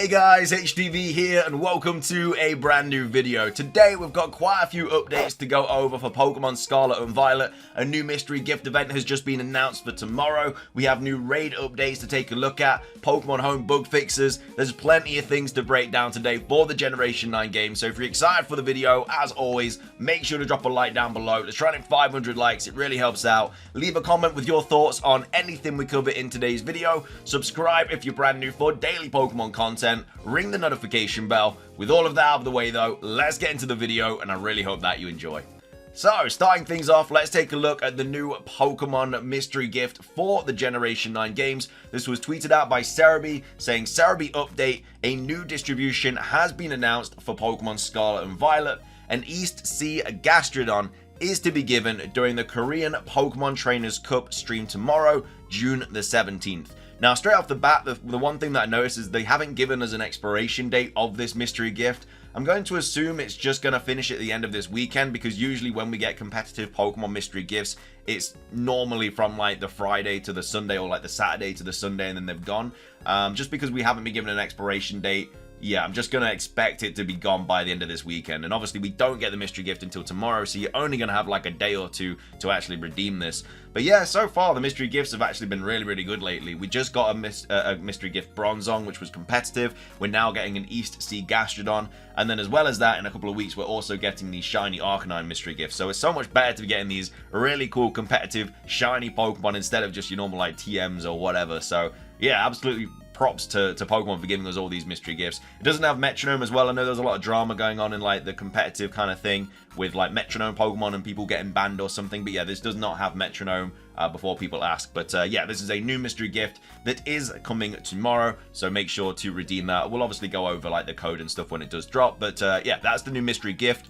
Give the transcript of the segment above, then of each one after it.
Hey guys, HDvee here and welcome to a brand new video. Today we've got quite a few updates to go over for Pokemon Scarlet and Violet. A new mystery gift event has just been announced for tomorrow. We have new raid updates to take a look at, Pokemon Home bug fixes. There's plenty of things to break down today for the Generation 9 game. So if you're excited for the video, as always, make sure to drop a like down below. Let's try to hit 500 likes, it really helps out. Leave a comment with your thoughts on anything we cover in today's video. Subscribe if you're brand new for daily Pokemon content. Ring the notification bell. With all of that out of the way though, let's get into the video and I really hope that you enjoy. So, starting things off, let's take a look at the new Pokemon mystery gift for the Generation 9 games. This was tweeted out by HDvee, saying, HDvee update, a new distribution has been announced for Pokemon Scarlet and Violet. An East Sea Gastrodon is to be given during the Korean Pokemon Trainers Cup stream tomorrow, June the 17th. Now, straight off the bat, the one thing that I noticed is they haven't given us an expiration date of this mystery gift. I'm going to assume it's just going to finish at the end of this weekend, because usually when we get competitive Pokemon mystery gifts, it's normally from like the Friday to the Sunday or like the Saturday to the Sunday and then they've gone. Just because we haven't been given an expiration date, yeah, I'm just going to expect it to be gone by the end of this weekend. And obviously we don't get the mystery gift until tomorrow, so you're only going to have like a day or two to actually redeem this. But yeah, so far the mystery gifts have actually been really good lately. We just got a mystery gift Bronzong, which was competitive. We're now getting an East Sea Gastrodon. And then as well as that, in a couple of weeks, we're also getting the shiny Arcanine mystery gift. So it's so much better to be getting these really cool competitive shiny Pokemon instead of just your normal like TMs or whatever. So yeah, absolutely props to Pokemon for giving us all these mystery gifts. It doesn't have Metronome as well. I know there's a lot of drama going on in like the competitive kind of thing with like Metronome Pokemon and people getting banned or something. But yeah, this does not have Metronome before people ask. But yeah, this is a new mystery gift that is coming tomorrow. So make sure to redeem that. We'll obviously go over like the code and stuff when it does drop. But yeah, that's the new mystery gift.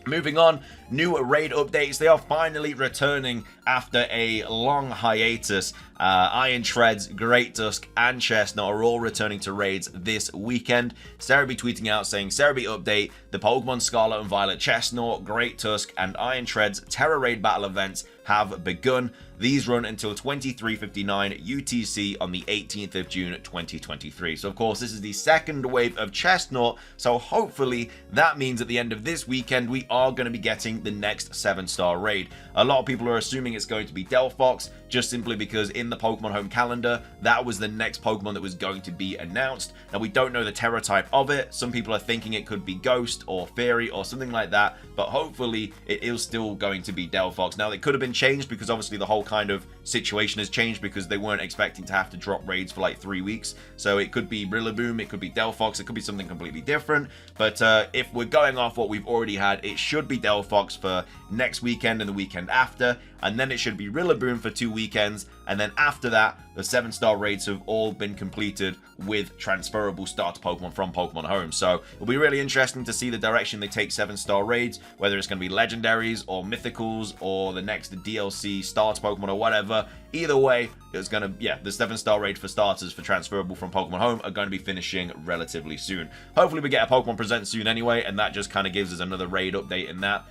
Moving on, new raid updates. They are finally returning after a long hiatus. Iron Treads, Great Tusk, and Chestnut are all returning to raids this weekend. HDvee tweeting out saying, HDvee update, the Pokemon Scarlet and Violet Chestnut, Great Tusk, and Iron Treads Terra Raid battle events have begun. These run until 23:59 UTC on the 18th of June 2023. So of course this is the second wave of Chestnut, so hopefully that means at the end of this weekend we are going to be getting the next 7-star raid. A lot of people are assuming it's going to be Delphox, just simply because in the Pokemon Home calendar that was the next Pokemon that was going to be announced. Now we don't know the Terra type of it. Some people are thinking it could be Ghost or Fairy or something like that, but hopefully it is still going to be Delphox. Now it could have been changed because obviously the whole kind of situation has changed because they weren't expecting to have to drop raids for like 3 weeks. So it could be Rillaboom, it could be Delphox, it could be something completely different. But if we're going off what we've already had, it should be Delphox for next weekend and the weekend after, and then it should be Rillaboom for 2 weekends, and then after that the 7-star raids have all been completed with transferable starter Pokemon from Pokemon Home. So it'll be really interesting to see the direction they take 7-star raids, whether it's going to be legendaries or mythicals or the next DLC starter Pokemon or whatever. Either way, it's going to, yeah, the 7-star raid for starters for transferable from Pokemon Home are going to be finishing relatively soon. Hopefully we get a Pokemon Present soon anyway, and that just kind of gives us another raid update in that.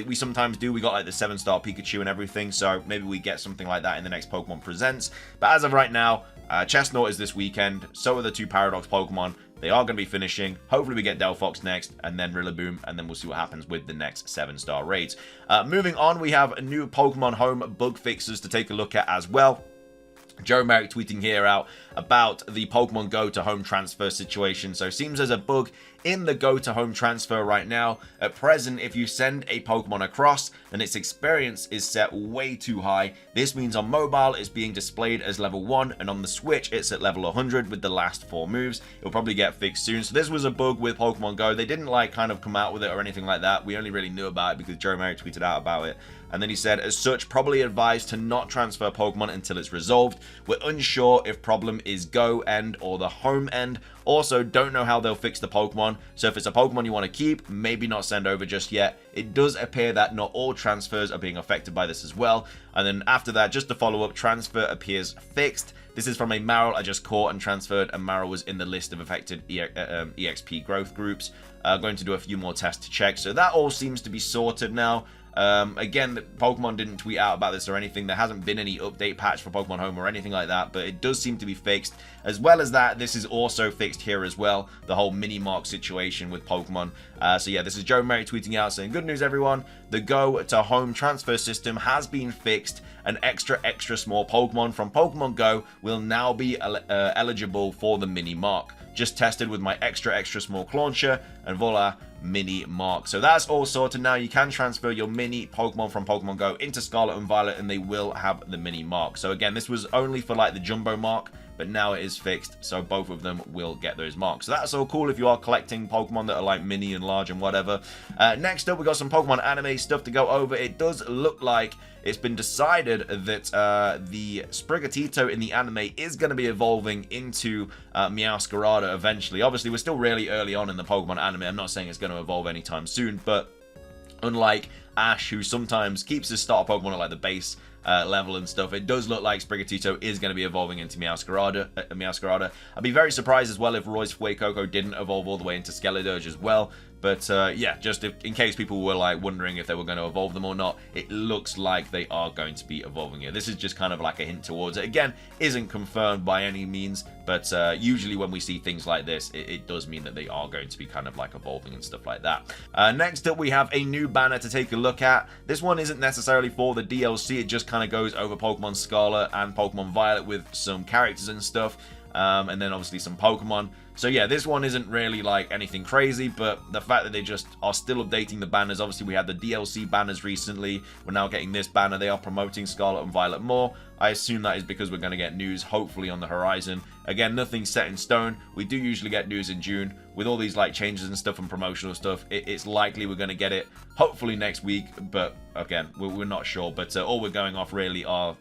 We sometimes do, we got like the 7-star Pikachu and everything, so maybe we get something like that in the next Pokemon Presents. But as of right now, Chestnut is this weekend, so are the 2 Paradox Pokemon. They are going to be finishing. Hopefully we get Delphox next, and then Rillaboom, and then we'll see what happens with the next 7-star raids. Moving on, we have new Pokemon Home bug fixes to take a look at as well. Joe Merrick tweeting here out about the Pokemon Go to Home transfer situation. So it seems there's a bug in the Go to Home transfer right now. At present, if you send a Pokemon across and its experience is set way too high, this means on mobile it's being displayed as level 1, and on the Switch it's at level 100 with the last 4 moves. It'll probably get fixed soon. So this was a bug with Pokemon Go. They didn't like kind of come out with it or anything like that. We only really knew about it because Joe Merrick tweeted out about it. And then he said, as such, probably advised to not transfer Pokemon until it's resolved. We're unsure if problem is Go end or the Home end. Also, don't know how they'll fix the Pokemon. So if it's a Pokemon you want to keep, maybe not send over just yet. It does appear that not all transfers are being affected by this as well. And then after that, just to follow up, transfer appears fixed. This is from a Marill I just caught and transferred, and Marill was in the list of affected EXP growth groups. Going to do a few more tests to check. So that all seems to be sorted now. Again, Pokemon didn't tweet out about this or anything. There hasn't been any update patch for Pokemon Home or anything like that, but it does seem to be fixed. As well as that, this is also fixed here as well, the whole mini-mark situation with Pokemon. So yeah, this is Joe Murray tweeting out saying, good news everyone, the Go to Home transfer system has been fixed. An extra small Pokemon from Pokemon Go will now be eligible for the mini-mark. Just tested with my extra small launcher, and voila, mini mark. So that's all sorted now. You can transfer your mini Pokemon from Pokemon Go into Scarlet and Violet, and they will have the mini mark. So again, this was only for like the jumbo mark, but now it is fixed, so both of them will get those marks. So that's all cool if you are collecting Pokemon that are like mini and large and whatever. Next up, we got some Pokemon anime stuff to go over. It does look like it's been decided that the Sprigatito in the anime is going to be evolving into Meowscarada eventually. Obviously, we're still really early on in the Pokemon anime. I'm not saying it's going to evolve anytime soon, but unlike Ash, who sometimes keeps his starter Pokemon at like the base level and stuff, it does look like Sprigatito is going to be evolving into Meowscarada. I'd be very surprised as well if Roy's Fuecoco didn't evolve all the way into Skeledirge as well. But yeah, just in case people were like wondering if they were going to evolve them or not, it looks like they are going to be evolving it. This is just kind of like a hint towards it. Again, isn't confirmed by any means, but usually when we see things like this, it does mean that they are going to be kind of like evolving and stuff like that. Next up, we have a new banner to take a look at. This one isn't necessarily for the DLC. It just kind of goes over Pokemon Scarlet and Pokemon Violet with some characters and stuff. And then obviously some Pokemon. So yeah, this one isn't really like anything crazy, but the fact that they just are still updating the banners. Obviously we had the DLC banners recently, we're now getting this banner. They are promoting Scarlet and Violet more. I assume that is because we're going to get news hopefully on the horizon. Again, nothing set in stone. We do usually get news in June. With all these like changes and stuff and promotional stuff, it's likely we're going to get it hopefully next week, but again, we're not sure. But all we're going off really are,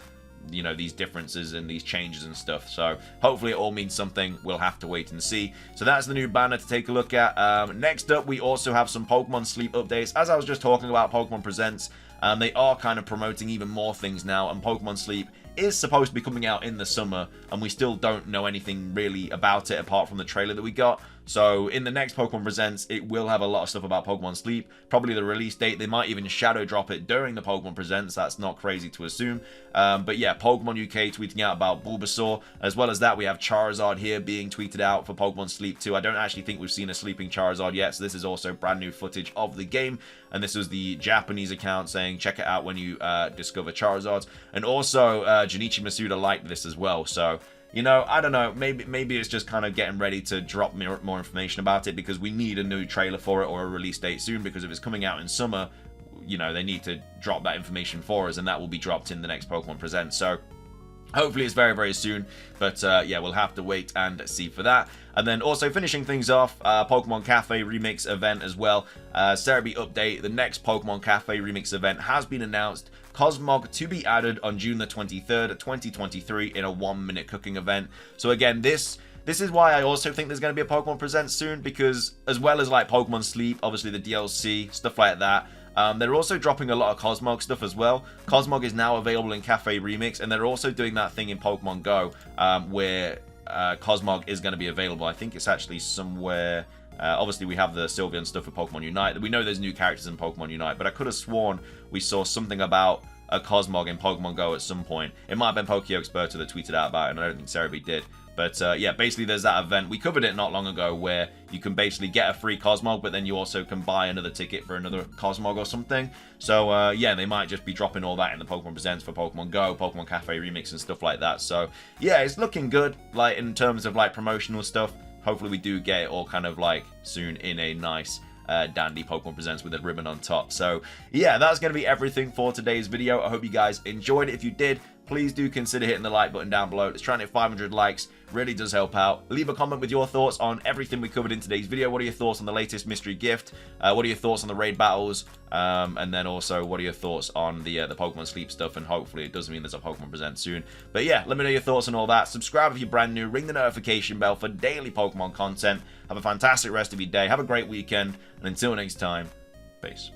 you know, these differences and these changes and stuff. So hopefully it all means something. We'll have to wait and see. So that's the new banner to take a look at. Next up, we also have some Pokemon Sleep updates. As I was just talking about Pokemon Presents, they are kind of promoting even more things now, and Pokemon Sleep is supposed to be coming out in the summer, and we still don't know anything really about it apart from the trailer that we got. So in the next Pokemon Presents, it will have a lot of stuff about Pokemon Sleep. Probably the release date. They might even shadow drop it during the Pokemon Presents. That's not crazy to assume. But yeah, Pokemon UK tweeting out about Bulbasaur. As well as that, we have Charizard here being tweeted out for Pokemon Sleep too. I don't actually think we've seen a sleeping Charizard yet, so this is also brand new footage of the game. And this was the Japanese account saying, check it out when you discover Charizards. And also, Junichi Masuda liked this as well, so you know, I don't know, maybe it's just kind of getting ready to drop more information about it, because we need a new trailer for it or a release date soon, because if it's coming out in summer, you know, they need to drop that information for us, and that will be dropped in the next Pokemon Present. So hopefully it's very soon, but yeah, we'll have to wait and see for that. And then also finishing things off, Pokemon Cafe Remix event as well. Cerebi update, the next Pokemon Cafe Remix event has been announced. Cosmog to be added on June the 23rd, 2023 in a 1-minute cooking event. So again, this is why I also think there's going to be a Pokemon Present soon, because as well as like Pokemon Sleep, obviously the DLC, stuff like that, they're also dropping a lot of Cosmog stuff as well. Cosmog is now available in Cafe Remix, and they're also doing that thing in Pokemon Go where Cosmog is going to be available. I think it's actually somewhere. Obviously, we have the Sylveon stuff for Pokemon Unite. We know there's new characters in Pokemon Unite, but I could have sworn we saw something about a Cosmog in Pokemon Go at some point. It might have been Pokeexperta that tweeted out about it, and I don't think Cerebi did. But yeah, basically there's that event. We covered it not long ago where you can basically get a free Cosmog, but then you also can buy another ticket for another Cosmog or something. So yeah, they might just be dropping all that in the Pokemon Presents for Pokemon Go, Pokemon Cafe Remix and stuff like that. So yeah, it's looking good, like in terms of like promotional stuff. Hopefully we do get it all kind of like soon in a nice dandy Pokemon Presents with a ribbon on top. So yeah, that's going to be everything for today's video. I hope you guys enjoyed it. If you did, please do consider hitting the like button down below. It's trying to hit 500 likes. Really does help out. Leave a comment with your thoughts on everything we covered in today's video. What are your thoughts on the latest mystery gift? What are your thoughts on the raid battles? And then also, what are your thoughts on the Pokemon Sleep stuff? And hopefully it does mean there's a Pokemon Present soon. But yeah, let me know your thoughts on all that. Subscribe if you're brand new. Ring the notification bell for daily Pokemon content. Have a fantastic rest of your day. Have a great weekend. And until next time, peace.